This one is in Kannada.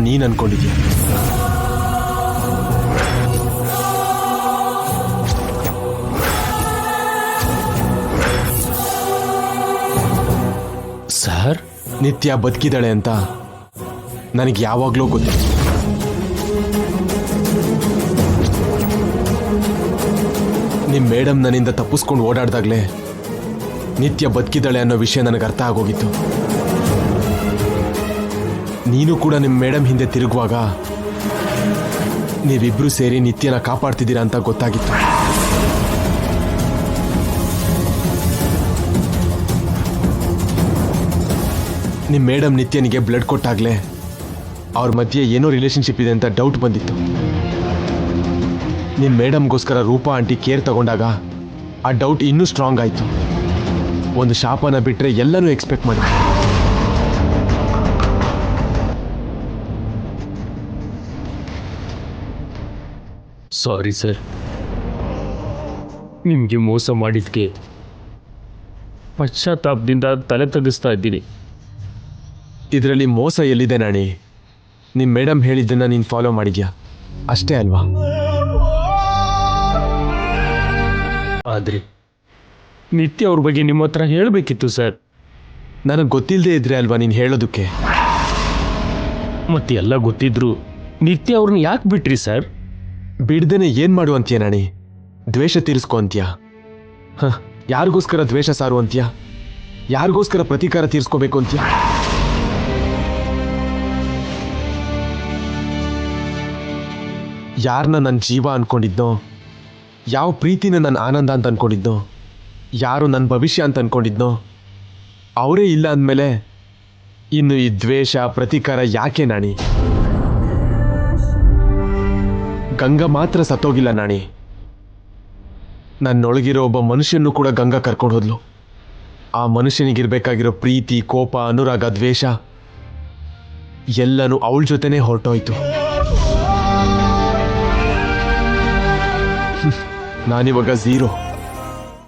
ನೀನ್ ಅನ್ಕೊಂಡಿದ್ಯಾ? ಸರ್, ನಿತ್ಯ ಬದುಕಿದಾಳೆ ಅಂತ ನನಗೆ ಯಾವಾಗ್ಲೂ ಗೊತ್ತು. ನಿಮ್ ಮೇಡಮ್ ನನ್ನಿಂದ ತಪ್ಪಿಸ್ಕೊಂಡು ಓಡಾಡ್ದಾಗ್ಲೇ ನಿತ್ಯ ಬದುಕಿದಾಳೆ ಅನ್ನೋ ವಿಷಯ ನನಗೆ ಅರ್ಥ ಆಗೋಗಿತ್ತು. ನೀನು ಕೂಡ ನಿಮ್ಮ ಮೇಡಮ್ ಹಿಂದೆ ತಿರುಗುವಾಗ ನೀವಿಬ್ರು ಸೇರಿ ನಿತ್ಯನ ಕಾಪಾಡ್ತಿದ್ದೀರಾ ಅಂತ ಗೊತ್ತಾಗಿತ್ತು. ನಿಮ್ಮ ಮೇಡಮ್ ನಿತ್ಯನಿಗೆ ಬ್ಲಡ್ ಕೊಟ್ಟಾಗ್ಲೇ ಅವ್ರ ಮಧ್ಯೆ ಏನೋ ರಿಲೇಶನ್ಶಿಪ್ ಇದೆ ಅಂತ ಡೌಟ್ ಬಂದಿತ್ತು. ನಿಮ್ಮ ಮೇಡಮ್ಗೋಸ್ಕರ ರೂಪಾ ಆಂಟಿ ಕೇರ್ ತಗೊಂಡಾಗ ಆ ಡೌಟ್ ಇನ್ನೂ ಸ್ಟ್ರಾಂಗ್ ಆಯಿತು. ಒಂದು ಶಾಪನ ಬಿಟ್ಟರೆ ಎಲ್ಲನೂ ಎಕ್ಸ್ಪೆಕ್ಟ್ ಮಾಡಿ. ಸಾರಿ ಸರ್, ನಿಮಗೆ ಮೋಸ ಮಾಡಿದ್ಕೆ ಪಶ್ಚಾತ್ತಾಪದಿಂದ ತಲೆ ತಗ್ಗಿಸ್ತಾ ಇದ್ದೀನಿ. ಇದರಲ್ಲಿ ಮೋಸ ಎಲ್ಲಿದೆ ನಾಣಿ? ನಿಮ್ಮ ಮೇಡಮ್ ಹೇಳಿದ್ದನ್ನು ನೀನು ಫಾಲೋ ಮಾಡಿದ್ಯಾ ಅಷ್ಟೇ ಅಲ್ವಾ? ಆದರೆ ನಿತ್ಯ ಅವ್ರ ಬಗ್ಗೆ ನಿಮ್ಮ ಹತ್ರ ಹೇಳಬೇಕಿತ್ತು ಸರ್. ನನಗೆ ಗೊತ್ತಿಲ್ಲದೆ ಇದ್ರೆ ಅಲ್ವಾ ನೀನು ಹೇಳೋದಕ್ಕೆ? ಮತ್ತೆ ಎಲ್ಲ ಗೊತ್ತಿದ್ರು ನಿತ್ಯ ಅವ್ರನ್ನ ಯಾಕೆ ಬಿಟ್ರಿ ಸರ್? ಬಿಡ್ದೇನೆ ಏನು ಮಾಡು ಅಂತೀಯ ನಾಣಿ? ದ್ವೇಷ ತೀರಿಸ್ಕೊ ಅಂತೀಯ? ಯಾರಿಗೋಸ್ಕರ ದ್ವೇಷ ಸಾರು ಅಂತೀಯ? ಯಾರಿಗೋಸ್ಕರ ಪ್ರತೀಕಾರ ತೀರಿಸ್ಕೋಬೇಕು ಅಂತೀಯ? ಯಾರನ್ನ ನನ್ನ ಜೀವ ಅನ್ಕೊಂಡಿದ್ನೋ, ಯಾವ ಪ್ರೀತಿನ ನನ್ನ ಆನಂದ ಅಂತ ಅನ್ಕೊಂಡಿದ್ನೋ, ಯಾರು ನನ್ನ ಭವಿಷ್ಯ ಅಂತ ಅನ್ಕೊಂಡಿದ್ನೋ ಅವರೇ ಇಲ್ಲ ಅಂದಮೇಲೆ ಇನ್ನು ಈ ದ್ವೇಷ ಪ್ರತೀಕಾರ ಯಾಕೆ ನಾಣಿ? ಗಂಗಾ ಮಾತ್ರ ಸತ್ತೋಗಿಲ್ಲ ನಾಣಿ, ನನ್ನೊಳಗಿರೋ ಒಬ್ಬ ಮನುಷ್ಯನೂ ಕೂಡ ಗಂಗಾ ಕರ್ಕೊಂಡು ಹೋದ್ಲು. ಆ ಮನುಷ್ಯನಿಗಿರ್ಬೇಕಾಗಿರೋ ಪ್ರೀತಿ, ಕೋಪ, ಅನುರಾಗ, ದ್ವೇಷ ಎಲ್ಲನೂ ಅವಳ ಜೊತೆನೇ ಹೊರಟೋಯ್ತು. ನಾನಿವಾಗ ಝೀರೋ.